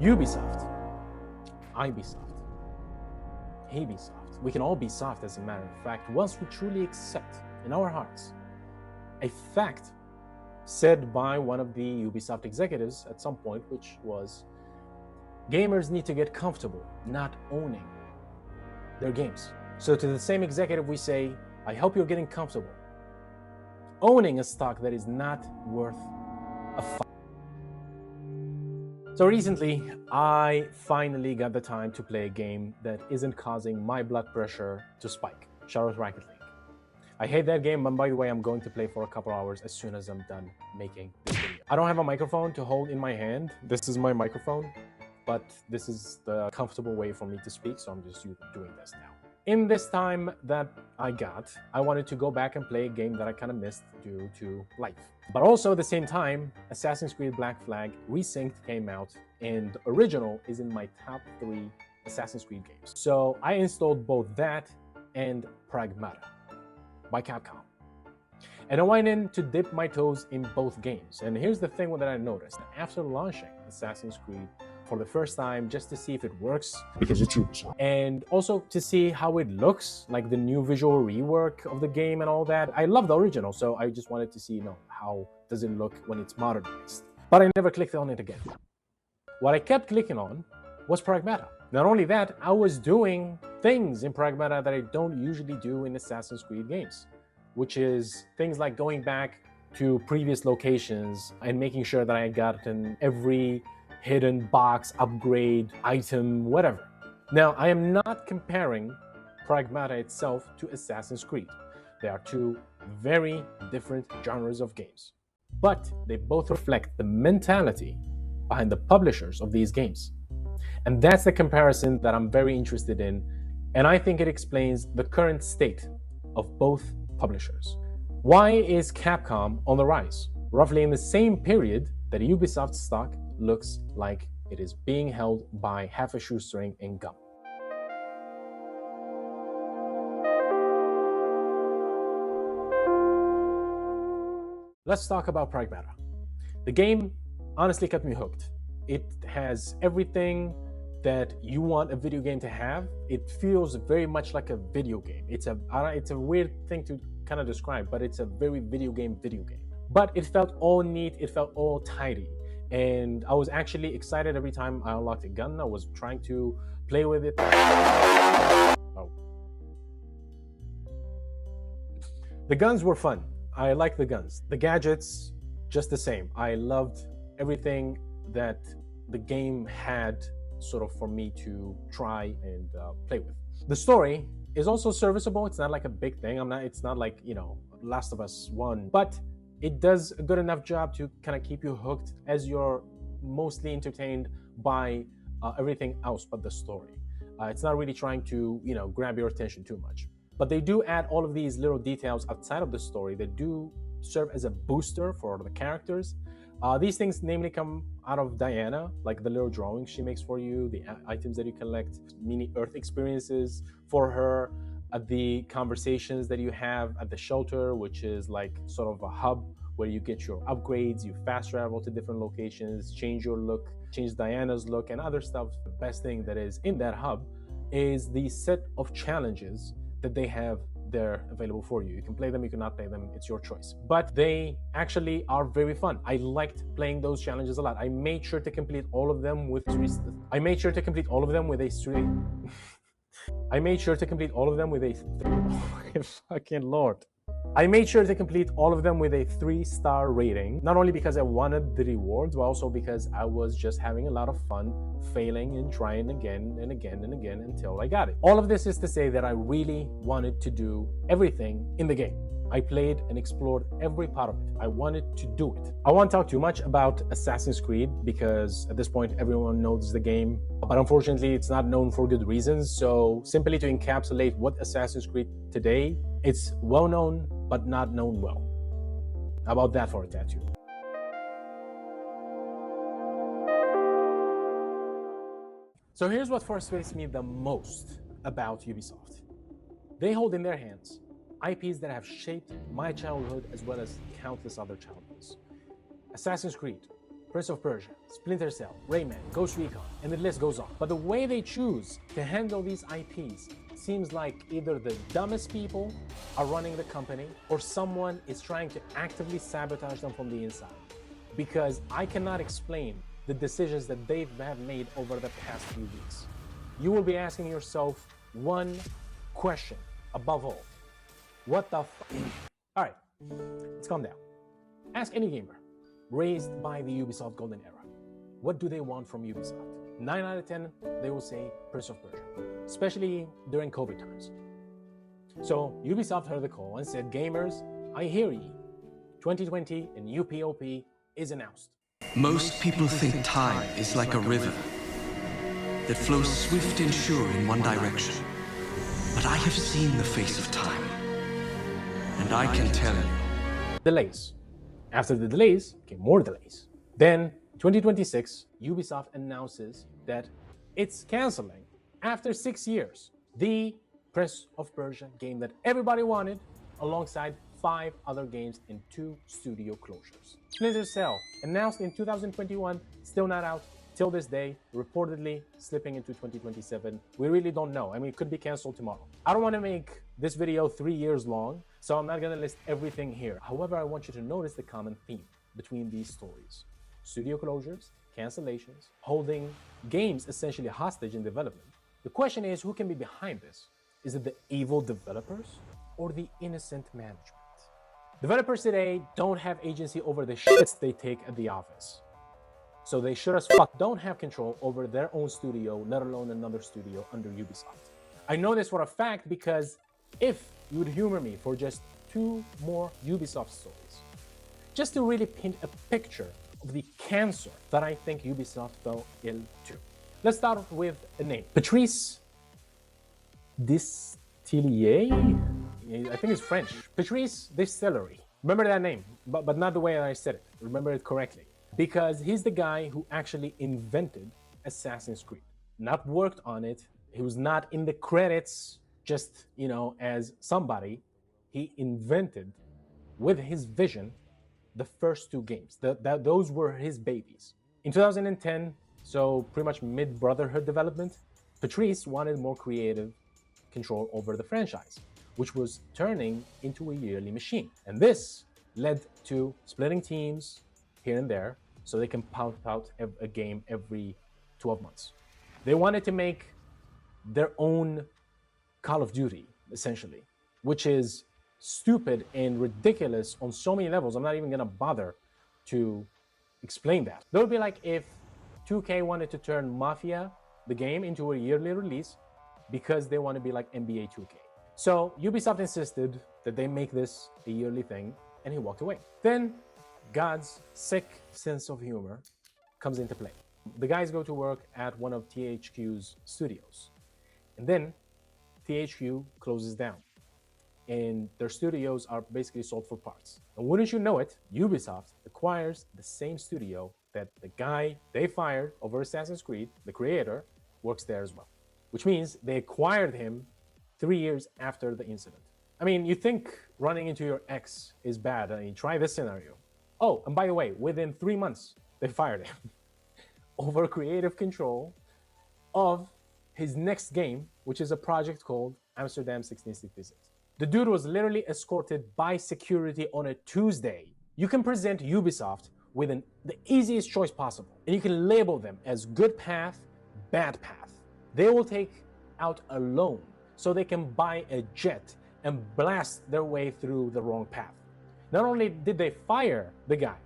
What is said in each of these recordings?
Ubisoft, Ubisoft, Ubisoft. We can all be soft, as a matter of fact, once we truly accept in our hearts a fact said by one of the Ubisoft executives at some point, which was, gamers need to get comfortable not owning their games. So to the same executive we say, I hope you're getting comfortable owning a stock that is not worth a fuck. So recently, I finally got the time to play a game that isn't causing my blood pressure to spike. Shout out Rocket League. I hate that game, but by the way, I'm going to play for a couple hours as soon as I'm done making this video. I don't have a microphone to hold in my hand. This is my microphone, but this is the comfortable way for me to speak, so I'm just doing this now. In this time that I got, I wanted to go back and play a game that I kind of missed due to life. But also at the same time, Assassin's Creed Black Flag Resynced came out, and the original is in my top 3 Assassin's Creed games. So I installed both that and Pragmata by Capcom. And I went in to dip my toes in both games. And here's the thing that I noticed. After launching Assassin's Creed for the first time, just to see if it works, because it's Ubisoft, and also to see how it looks, like the new visual rework of the game and all that. I love the original, so I just wanted to see, how does it look when it's modernized. But I never clicked on it again. What I kept clicking on was Pragmata. Not only that, I was doing things in Pragmata that I don't usually do in Assassin's Creed games, which is things like going back to previous locations and making sure that I had gotten every hidden box, upgrade, item, whatever. Now, I am not comparing Pragmata itself to Assassin's Creed. They are 2 very different genres of games, but they both reflect the mentality behind the publishers of these games. And that's the comparison that I'm very interested in, and I think it explains the current state of both publishers. Why is Capcom on the rise? Roughly in the same period that Ubisoft stock looks like it is being held by half a shoestring and gum. Let's talk about Pragmata. The game honestly kept me hooked. It has everything that you want a video game to have. It feels very much like a video game. It's a weird thing to kind of describe, but it's a very video game. But it felt all neat, it felt all tidy. And I was actually excited every time I unlocked a gun. I was trying to play with it. Oh. The guns were fun. I liked the guns. The gadgets, just the same. I loved everything that the game had sort of for me to try and play with. The story is also serviceable. It's not like a big thing. It's not like, Last of Us 1, but it does a good enough job to kind of keep you hooked as you're mostly entertained by everything else but the story. It's not really trying to, grab your attention too much. But they do add all of these little details outside of the story that do serve as a booster for the characters. These things namely come out of Diana, like the little drawings she makes for you, the items that you collect, mini Earth experiences for her, the conversations that you have at the shelter, which is like sort of a hub where you get your upgrades, you fast travel to different locations, change your look, change Diana's look, and other stuff. The best thing that is in that hub is the set of challenges that they have there available for you. You can play them, you cannot play them, it's your choice. But they actually are very fun. I liked playing those challenges a lot. I made sure to complete all of them with I made sure to complete all of them with a fucking Lord. I made sure to complete all of them with a 3-star rating, not only because I wanted the rewards, but also because I was just having a lot of fun failing and trying again and again and again until I got it. All of this is to say that I really wanted to do everything in the game. I played and explored every part of it. I wanted to do it. I won't talk too much about Assassin's Creed because at this point everyone knows the game, but unfortunately it's not known for good reasons. So simply to encapsulate what Assassin's Creed today, it's well known but not known well. How about that for a tattoo? So here's what frustrates me the most about Ubisoft. They hold in their hands IPs that have shaped my childhood as well as countless other childhoods. Assassin's Creed, Prince of Persia, Splinter Cell, Rayman, Ghost Recon, and the list goes on. But the way they choose to handle these IPs seems like either the dumbest people are running the company or someone is trying to actively sabotage them from the inside. Because I cannot explain the decisions that they have made over the past few weeks. You will be asking yourself one question above all. What the f? All right, let's calm down. Ask any gamer raised by the Ubisoft golden era. What do they want from Ubisoft? 9 out of 10, they will say Prince of Persia, especially during COVID times. So Ubisoft heard the call and said, gamers, I hear ye. 2020, a new POP is announced. Most people think time is like a river that flows swift and sure in one direction. But I have seen the face of time, and I can tell you. Delays. After the delays came more delays. Then 2026, Ubisoft announces that it's canceling, after 6 years, the Prince of Persia game that everybody wanted, alongside 5 other games and 2 studio closures. Splinter Cell, announced in 2021, still not out till this day, reportedly slipping into 2027. We really don't know. I mean, it could be canceled tomorrow. I don't want to make this video 3 years long, so I'm not going to list everything here. However, I want you to notice the common theme between these stories. Studio closures, cancellations, holding games essentially hostage in development. The question is, who can be behind this? Is it the evil developers or the innocent management? Developers today don't have agency over the shits they take at the office. So they sure as fuck don't have control over their own studio, let alone another studio under Ubisoft. I know this for a fact because if you would humor me for just 2 more Ubisoft stories, just to really paint a picture of the cancer that I think Ubisoft fell ill to. Let's start with a name. Patrice Distillier? I think it's French. Patrice Distillery. Remember that name, but not the way I said it. Remember it correctly. Because he's the guy who actually invented Assassin's Creed. Not worked on it. He was not in the credits just, as somebody. He invented, with his vision, the first 2 games. Those were his babies. In 2010, so pretty much mid-Brotherhood development, Patrice wanted more creative control over the franchise, which was turning into a yearly machine. And this led to splitting teams here and there so they can pump out a game every 12 months. They wanted to make their own Call of Duty, essentially, which is stupid and ridiculous on so many levels. I'm not even gonna bother to explain that. That would be like if 2K wanted to turn Mafia, the game, into a yearly release because they want to be like NBA 2K. So Ubisoft insisted that they make this a yearly thing, and he walked away. Then God's sick sense of humor comes into play. The guys go to work at one of THQ's studios, and then THQ closes down, and their studios are basically sold for parts. And wouldn't you know it, Ubisoft acquires the same studio that the guy they fired over Assassin's Creed, the creator, works there as well. Which means they acquired him 3 years after the incident. I mean, you think running into your ex is bad. I mean, try this scenario. Oh, and by the way, within 3 months, they fired him over creative control of his next game, which is a project called Amsterdam 1666. The dude was literally escorted by security on a Tuesday. You can present Ubisoft with the easiest choice possible, and you can label them as good path, bad path. They will take out a loan so they can buy a jet and blast their way through the wrong path. Not only did they fire the guy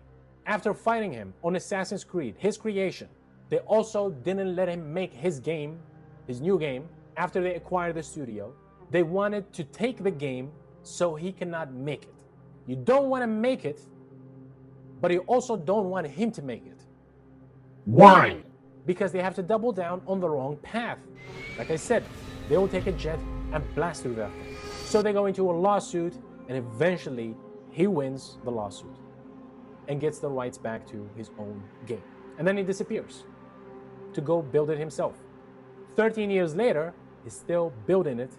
after fighting him on Assassin's Creed, his creation, they also didn't let him make his game, his new game, after they acquired the studio. They wanted to take the game so he cannot make it. You don't want to make it, but you also don't want him to make it. Why? Because they have to double down on the wrong path. Like I said, they will take a jet and blast through that thing. So they go into a lawsuit, and eventually he wins the lawsuit and gets the rights back to his own game. And then he disappears to go build it himself. 13 years later, he's still building it,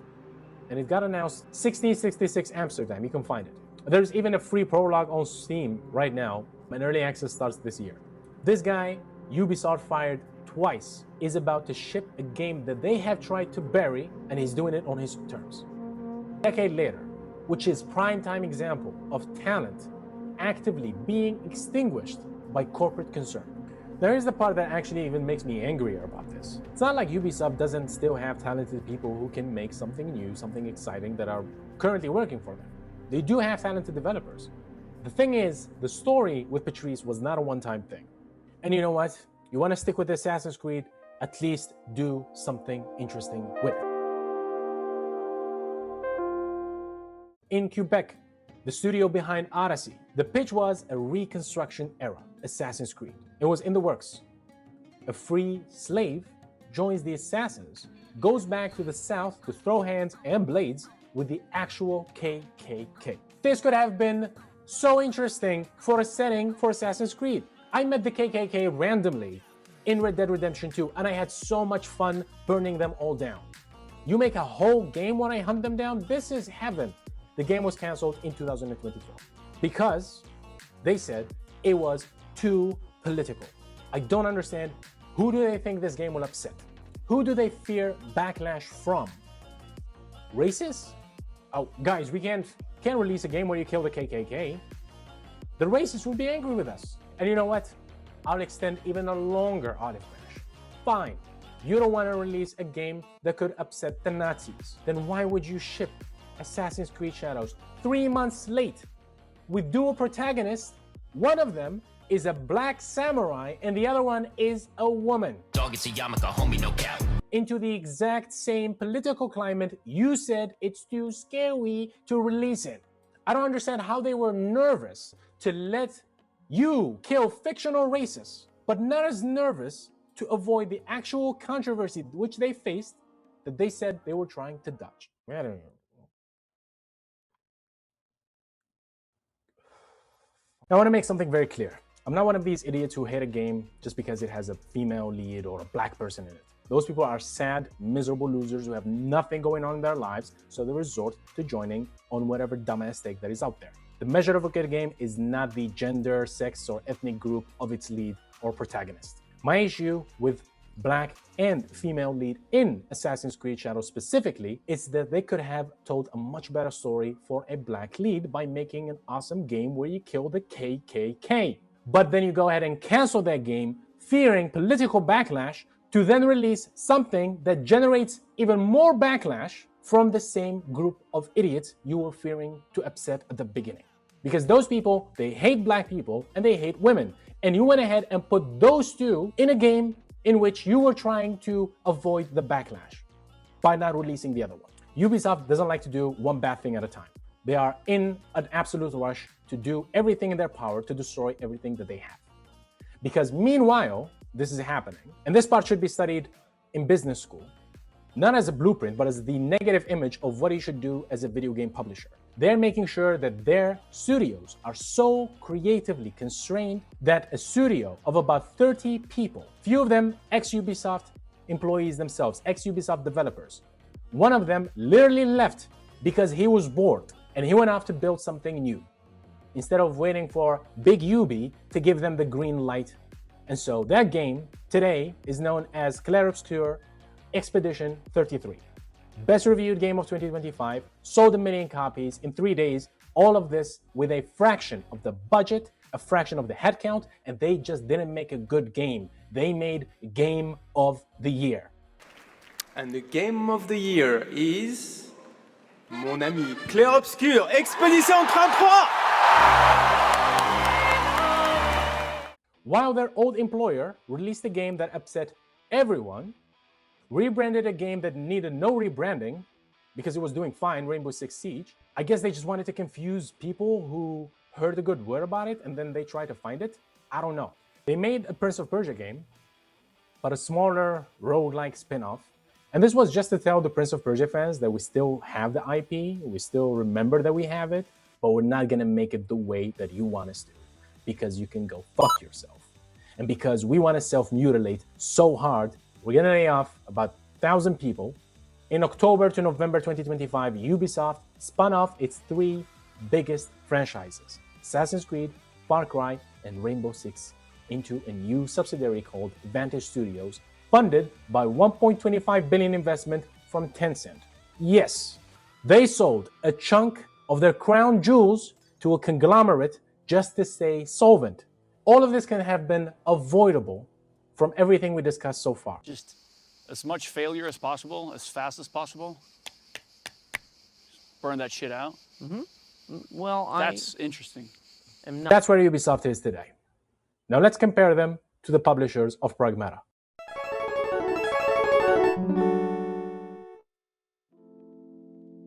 and it got announced 1666 Amsterdam. You can find it. There's even a free prologue on Steam right now, and early access starts this year. This guy, Ubisoft fired twice, is about to ship a game that they have tried to bury, and he's doing it on his terms. A decade later, which is prime time example of talent actively being extinguished by corporate concern. There is the part that actually even makes me angrier about this. It's not like Ubisoft doesn't still have talented people who can make something new, something exciting that are currently working for them. They do have talented developers. The thing is, the story with Patrice was not a one-time thing. And you know what? You want to stick with Assassin's Creed, at least do something interesting with it. In Quebec, the studio behind Odyssey, the pitch was a reconstruction era Assassin's Creed. It was in the works. A free slave joins the assassins, goes back to the south to throw hands and blades with the actual KKK. This could have been so interesting for a setting for Assassin's Creed. I met the KKK randomly in Red Dead Redemption 2, and I had so much fun burning them all down. You make a whole game when I hunt them down? This is heaven. The game was canceled in 2024 because they said it was too political. I don't understand. Who do they think this game will upset? Who do they fear backlash from? Racists? Oh, guys, we can't release a game where you kill the KKK. The racists will be angry with us. And you know what? I'll extend even a longer olive branch. Fine, you don't want to release a game that could upset the Nazis. Then why would you ship Assassin's Creed Shadows 3 months late with dual protagonists? One of them is a black samurai and the other one is a woman. Dog, it's a Yamaka, homie, no cap. Into the exact same political climate you said it's too scary to release it. I don't understand how they were nervous to let you kill fictional racists, but not as nervous to avoid the actual controversy which they faced that they said they were trying to dodge. I don't know. I want to make something very clear. I'm not one of these idiots who hate a game just because it has a female lead or a black person in it. Those people are sad, miserable losers who have nothing going on in their lives, so they resort to joining on whatever dumbass take that is out there. The measure of a good game is not the gender, sex, or ethnic group of its lead or protagonist. My issue with black and female lead in Assassin's Creed Shadows specifically is that they could have told a much better story for a black lead by making an awesome game where you kill the KKK. But then you go ahead and cancel that game, fearing political backlash, to then release something that generates even more backlash from the same group of idiots you were fearing to upset at the beginning. Because those people, they hate black people and they hate women. And you went ahead and put those two in a game in which you were trying to avoid the backlash by not releasing the other one. Ubisoft doesn't like to do one bad thing at a time. They are in an absolute rush to do everything in their power to destroy everything that they have. Because meanwhile, this is happening, and this part should be studied in business school, not as a blueprint, but as the negative image of what you should do as a video game publisher. They're making sure that their studios are so creatively constrained that a studio of about 30 people, few of them ex-Ubisoft employees themselves, ex-Ubisoft developers, one of them literally left because he was bored and he went off to build something new instead of waiting for Big Ubi to give them the green light. And so that game today is known as Clair Obscur Expedition 33. Best reviewed game of 2025, sold 1 million copies in 3 days, all of this with a fraction of the budget, a fraction of the headcount, and they just didn't make a good game. They made Game of the Year. And the Game of the Year is... Mon ami, Clair Obscur, Expedition 33! While their old employer released a game that upset everyone, rebranded a game that needed no rebranding because it was doing fine, Rainbow Six Siege. I guess they just wanted to confuse people who heard a good word about it and then they tried to find it. I don't know. They made a Prince of Persia game, but a smaller roguelike spin-off. And this was just to tell the Prince of Persia fans that we still have the IP, we still remember that we have it, but we're not gonna make it the way that you want us to, because you can go fuck yourself. And because we want to self-mutilate so hard, we're gonna lay off about 1,000 people. In October to November 2025, Ubisoft spun off its 3 biggest franchises: Assassin's Creed, Far Cry, and Rainbow Six into a new subsidiary called Vantage Studios, funded by 1.25 billion investment from Tencent. Yes, they sold a chunk of their crown jewels to a conglomerate just to stay solvent. All of this can have been avoidable from everything we discussed so far. Just as much failure as possible, as fast as possible. Burn that shit out. Well, That's interesting. That's where Ubisoft is today. Now let's compare them to the publishers of Pragmata.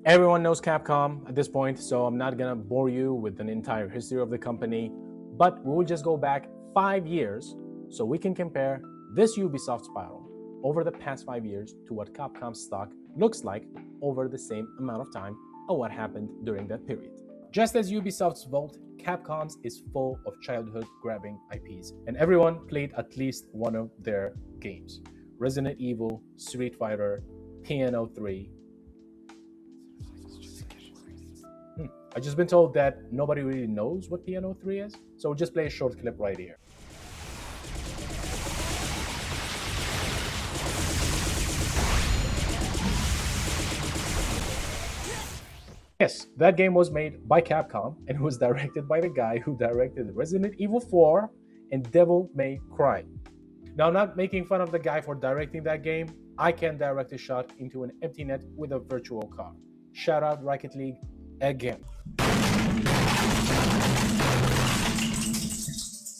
Everyone knows Capcom at this point, so I'm not gonna bore you with an entire history of the company, but we will just go back 5 years so we can compare this Ubisoft spiral over the past 5 years to what Capcom's stock looks like over the same amount of time and what happened during that period. Just as Ubisoft's vault, Capcom's is full of childhood-grabbing IPs, and everyone played at least one of their games. Resident Evil, Street Fighter, Piano 3. I've just been told that nobody really knows what Piano 3 is, so we'll just play a short clip right here. Yes, that game was made by Capcom and was directed by the guy who directed Resident Evil 4 and Devil May Cry. Now, I'm not making fun of the guy for directing that game. I can direct a shot into an empty net with a virtual car. Shout out Rocket League again.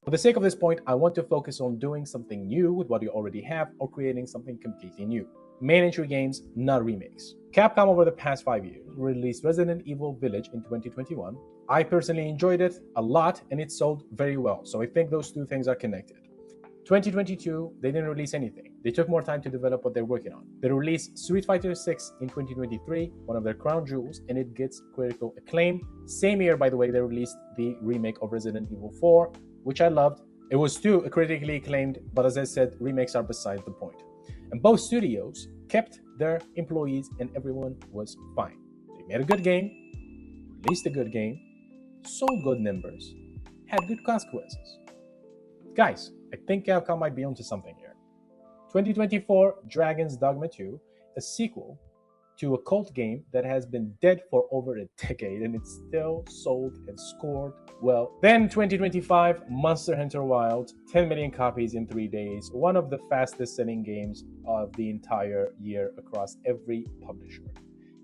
For the sake of this point, I want to focus on doing something new with what you already have or creating something completely new. Main entry games, not remakes. Capcom over the past 5 years released Resident Evil Village in 2021. I personally enjoyed it a lot and it sold very well, so I think those two things are connected. 2022, they didn't release anything. They took more time to develop what they're working on. They released Street Fighter 6 in 2023, one of their crown jewels, and it gets critical acclaim. Same year, by the way, they released the remake of Resident Evil 4, which I loved. It was too critically acclaimed, but as I said, remakes are beside the point. And both studios kept their employees and everyone was fine. They made a good game, released a good game, sold good numbers, had good consequences. Guys, I think Capcom might be onto something here. 2024 Dragon's Dogma 2, a sequel to a cult game that has been dead for over a decade and it's still sold and scored well. Then 2025 Monster Hunter Wilds, 10 million copies in 3 days, one of the fastest selling games of the entire year across every publisher.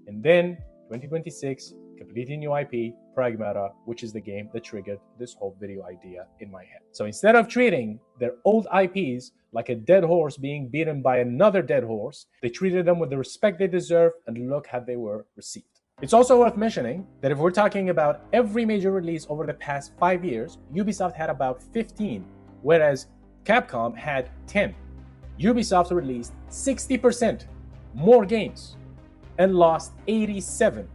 And then 2026, completely new IP, Pragmata, which is the game that triggered this whole video idea in my head. So instead of treating their old IPs like a dead horse being beaten by another dead horse, they treated them with the respect they deserve, and look how they were received. It's also worth mentioning that if we're talking about every major release over the past 5 years, Ubisoft had about 15, whereas Capcom had 10. Ubisoft released 60% more games and lost 87%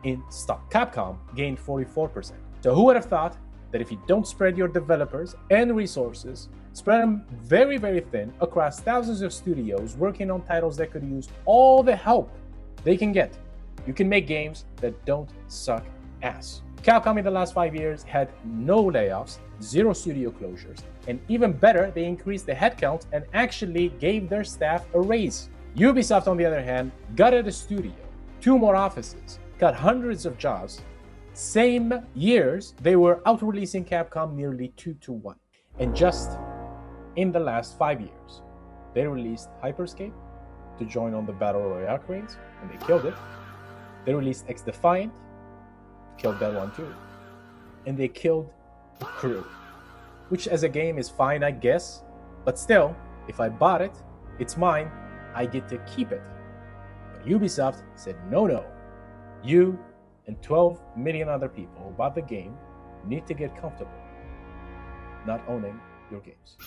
in stock. Capcom gained 44%. So who would have thought that if you don't spread your developers and resources, spread them very, very thin across thousands of studios working on titles that could use all the help they can get, you can make games that don't suck ass. Capcom in the last 5 years had no layoffs, 0 studio closures, and even better, they increased the headcount and actually gave their staff a raise. Ubisoft, on the other hand, gutted a studio, 2 more offices, cut hundreds of jobs. Same years, they were out-releasing Capcom nearly 2-1. And just in the last 5 years, they released Hyperscape to join on the Battle Royale craze, and they killed it. They released X-Defiant, killed that one too. And they killed The Crew, which as a game is fine, I guess, but still, if I bought it, it's mine, I get to keep it. But Ubisoft said no. You and 12 million other people who bought the game need to get comfortable not owning your games.